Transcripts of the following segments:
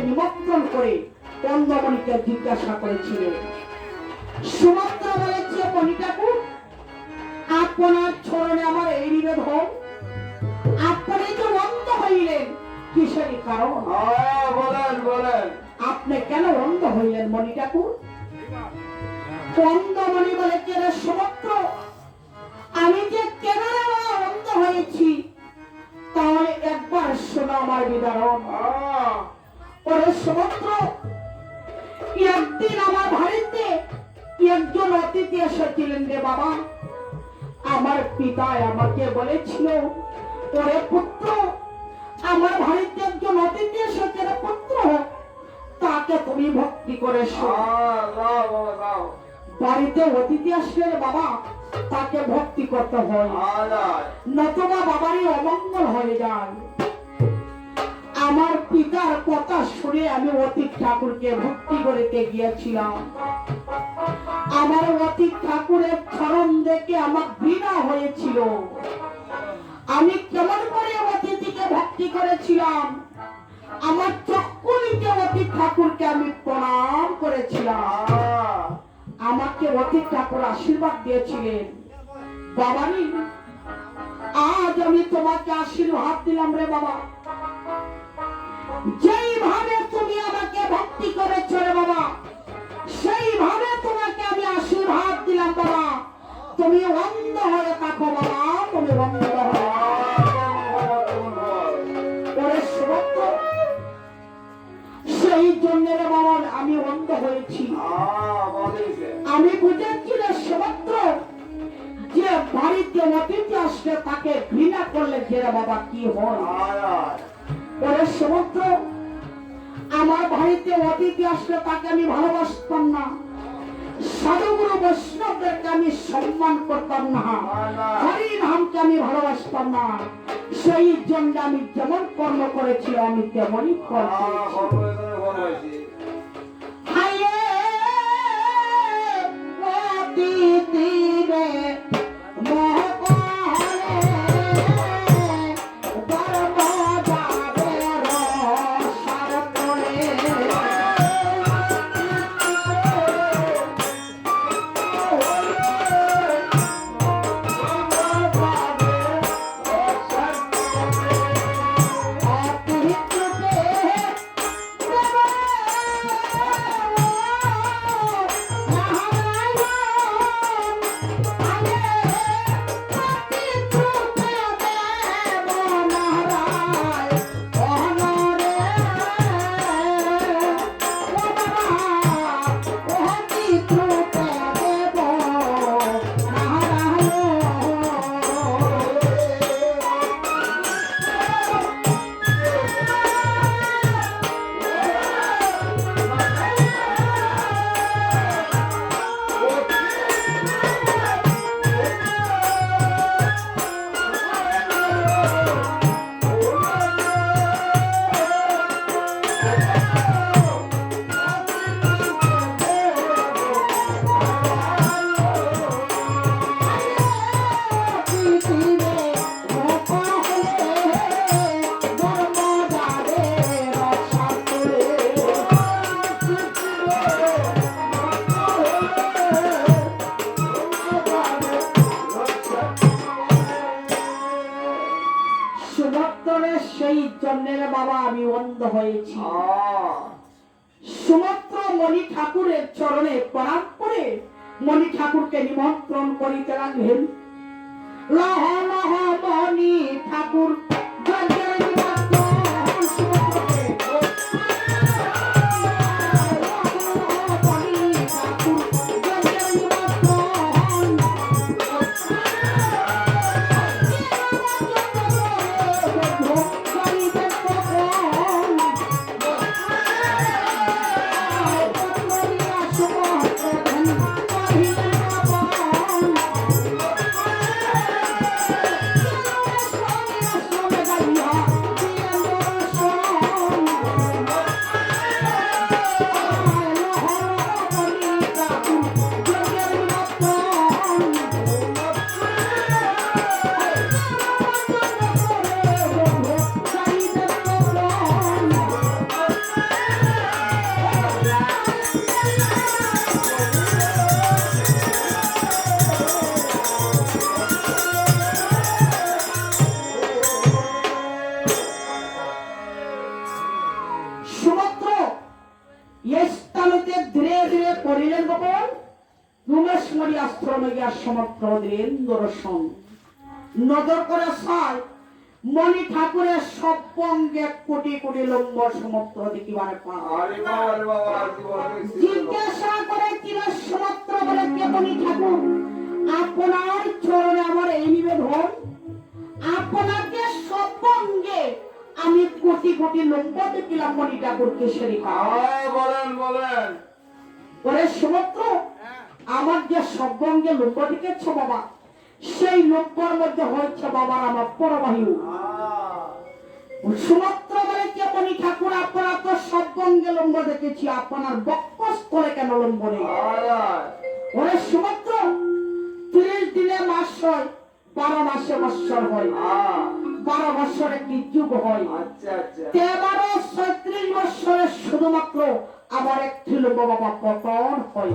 নিমন্ত্রণ করে চন্দ্রমণিকে জিজ্ঞাসা করেছিলেন। সুমাত্রা বলেছে, মণি ঠাকুর, আপনার চরণে আমার এই নিবেদন, আপনি তো অন্ধ হইলেন, কিসের কারণ? বলেন বলেন, আপনি কেন অন্ধ হইলেন মণি ঠাকুর? চন্দ্রমণি বলেছে, সুমাত্র, আমি যে কেন অন্ধ হয়েছি তাহলে একবার শোনো আমার বিবরণ। ওরে সুমাত্র, একদিন আমার বাড়িতে একজন অতিথি এসেছিলেন রে বাবা। আমার পিতা আমাকে বলেছিল, ওরে পুত্র, আমার বাড়িতে একজন অতিথি এসেছে রে পুত্র, তাকে তুমি ভক্তি করে বাড়িতে অতিথি আসলে বাবা তাকে ভক্তি করতে হয়, নতুবা বাবারই অমঙ্গল হয়ে যায়। আমার পিতার কথা শুনে আমি অতীত ঠাকুরকে ভক্তি করতে গিয়েছিলাম। আমার অতীত ঠাকুরের চরণ দেখে আমার ঘৃণা হয়েছিল। আমি কেমন করে অতিথিকে ভক্তি করেছিলাম, আমার চক্ষুলিতে অতীত ঠাকুরকে আমি প্রণাম করেছিলাম। আমাকে অতীত ঠাকুর আশীর্বাদ দিয়েছিলেন, বাবানি আজ আমি তোমাকে আশীর্বাদ দিলাম রে বাবা। যেইভাবে তুমি আমাকে ভক্তি করেছ রে বাবা, সেইভাবে তোমাকে আমি আশীর্বাদ দিলাম বাবা। তুমি অন্ধ হয়ে থাকো বাবা, তুমি অন্ধ হয়ে। সেই জন্য রে বাবা আমি অন্ধ হয়েছি। আমি বুঝেছি রে সুমাত্র, যে বাড়িতে অতিথি আসলে তাকে ঘৃণা করলে যে রে বাবা কি হয়। ওরে সুমাত্র, আমার বাড়িতে অতিথি আসলে তাকে আমি ভালোবাসতাম না, সাধুগুরু বৈষ্ণবদেরকে আমি সম্মান করতাম না, হরি নামকে আমি ভালোবাসতাম না। সেই জন্য আমি যেমন কর্ম করেছি আমি তেমনই ফল পেয়েছি। হাইয়ে অতিথি রে সেই জন্যের বাবা আমি অন্ধ হয়েছি। সুমাত্র মণি ঠাকুরের চরণে প্রণাম করে মণি ঠাকুরকে নিমন্ত্রণ করিতে লাগলেন। লহ লহ মণি ঠাকুর নজর করে সায় মণি ঠাকুরের সবঙ্গে কোটি কোটি লম্ব সমুদ্র দেখিবার জিজ্ঞাসা করে কিনা সমুদ্র বলে কে মণি ঠাকুর? আপনার চরণে আমার এই নিবেদন, আপনাকে সবঙ্গে আমি কোটি কোটি লম্ব দেখিলাম মণি ঠাকুরকে সেরিকা বলেন বলেন। ওরে সমুদ্র, আমার যে সবঙ্গে লম্ব দেখেছ বাবা, সেই লম্বর মধ্যে হয়েছে বাবার আমার পরবায়ু। সুমাত্র বলে কে মণি ঠাকুর আপনারা তো সবঙ্গে লম্ব দেখেছি, আপনার বক্ষস্থলে কেন লম্ব নেই? ওরে সুমাত্র, 30 দিনে মাস হয়, 12 মাসে বৎসর হয়, 12 বৎসর একটি যুগ হয়, 13-36 বৎসরে শুধুমাত্র আমার একটি লম্ব বাবা পতন হয়।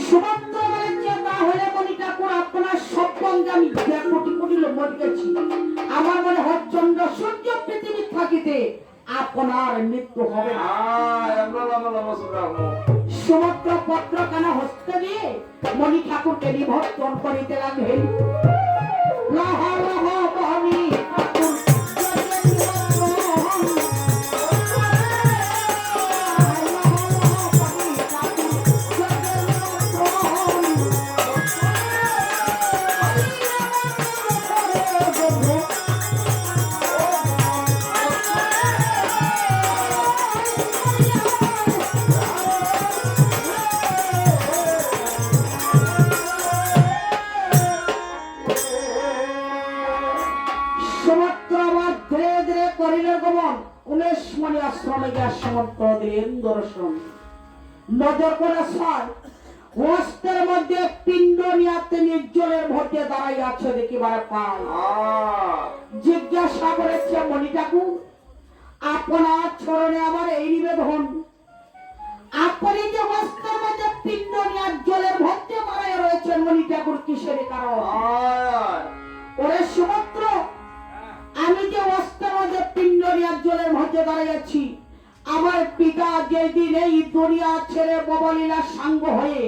সুমাত্র বলে যে তাহলে মণি ঠাকুর আপনার সবঙ্গে আমি কোটি কোটি লম্ব দেখেছি, আমার মনে হয় চন্দ্র সূর্য পৃথিবী থাকিতে আপনার মৃত্যু হবে না। সুমাত্র পত্র কানা হস্তে দিয়ে মণি ঠাকুরকে নিমন্ত্রণ করিতে লাগলেন। লহ লহ মণি ঠাকুর ধীরে করিলেন গমন 19 মণি আশ্রমে গিয়া সমর্থ দিলেন দর্শন। নজর করে ছয় হস্তের মধ্যে পিণ্ড নিয়ে তিনি জলের মধ্যে দাঁড়াই আছে দেখিবার পায়। জিজ্ঞাসা করেছে মণি ঠাকুর, আপনার চরণে আমার এই নিবেদন, আপনি যে হস্তের মধ্যে পিণ্ড নিয়ে জলের মধ্যে দাঁড়াই রয়েছেন মণি ঠাকুর কিসের কারণ? ওরে সুমাত্র, আমি যে হস্তের মধ্যে পিণ্ড নিয়ে জলের মধ্যে দাঁড়াই আছি, আমার পিতা যেদিন এই দুনিয়া ছেড়ে ববলীলা সাঙ্গ হয়ে